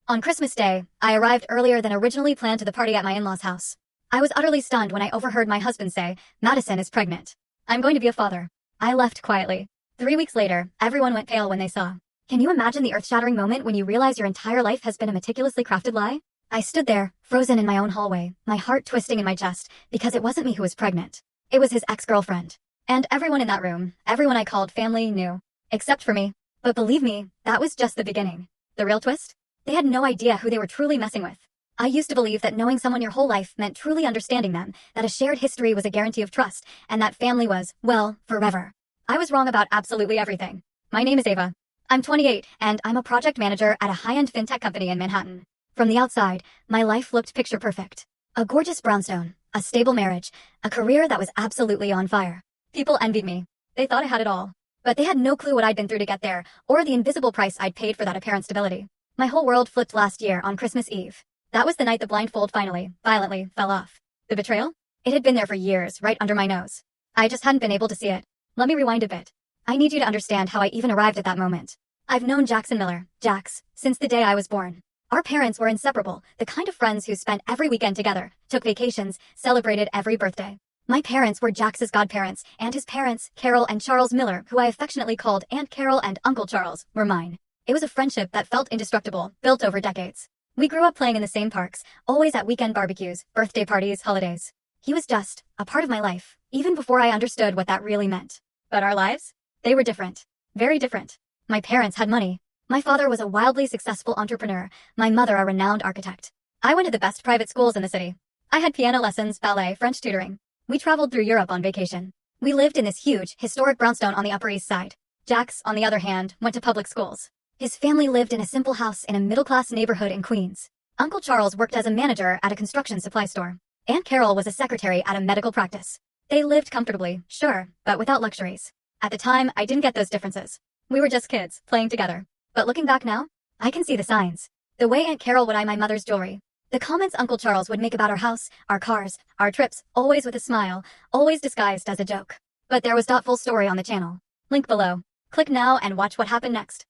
On Christmas Day, I arrived earlier than originally planned to the party at my in-laws' house. I was utterly stunned when I overheard my husband say, "Madison is pregnant. I'm going to be a father." I left quietly. 3 weeks later, everyone went pale when they saw. Can you imagine the earth-shattering moment when you realize your entire life has been a meticulously crafted lie? I stood there, frozen in my own hallway, my heart twisting in my chest, because it wasn't me who was pregnant. It was his ex-girlfriend. And everyone in that room, everyone I called family, knew. Except for me. But believe me, that was just the beginning. The real twist? They had no idea who they were truly messing with. I used to believe that knowing someone your whole life meant truly understanding them, that a shared history was a guarantee of trust, and that family was, well, forever. I was wrong about absolutely everything. My name is Ava. I'm 28, and I'm a project manager at a high-end fintech company in Manhattan. From the outside, my life looked picture perfect. A gorgeous brownstone, a stable marriage, a career that was absolutely on fire. People envied me. They thought I had it all. But they had no clue what I'd been through to get there, or the invisible price I'd paid for that apparent stability. My whole world flipped last year on Christmas Eve. That was the night the blindfold finally, violently, fell off. The betrayal? It had been there for years, right under my nose. I just hadn't been able to see it. Let me rewind a bit. I need you to understand how I even arrived at that moment. I've known Jackson Miller, Jax, since the day I was born. Our parents were inseparable, the kind of friends who spent every weekend together, took vacations, celebrated every birthday. My parents were Jax's godparents, and his parents, Carol and Charles Miller, who I affectionately called Aunt Carol and Uncle Charles, were mine. It was a friendship that felt indestructible, built over decades. We grew up playing in the same parks, always at weekend barbecues, birthday parties, holidays. He was just a part of my life, even before I understood what that really meant. But our lives? They were different. Very different. My parents had money. My father was a wildly successful entrepreneur, my mother a renowned architect. I went to the best private schools in the city. I had piano lessons, ballet, French tutoring. We traveled through Europe on vacation. We lived in this huge, historic brownstone on the Upper East Side. Jax, on the other hand, went to public schools. His family lived in a simple house in a middle-class neighborhood in Queens. Uncle Charles worked as a manager at a construction supply store. Aunt Carol was a secretary at a medical practice. They lived comfortably, sure, but without luxuries. At the time, I didn't get those differences. We were just kids, playing together. But looking back now, I can see the signs. The way Aunt Carol would eye my mother's jewelry. The comments Uncle Charles would make about our house, our cars, our trips, always with a smile, always disguised as a joke. But there was full story on the channel. Link below. Click now and watch what happened next.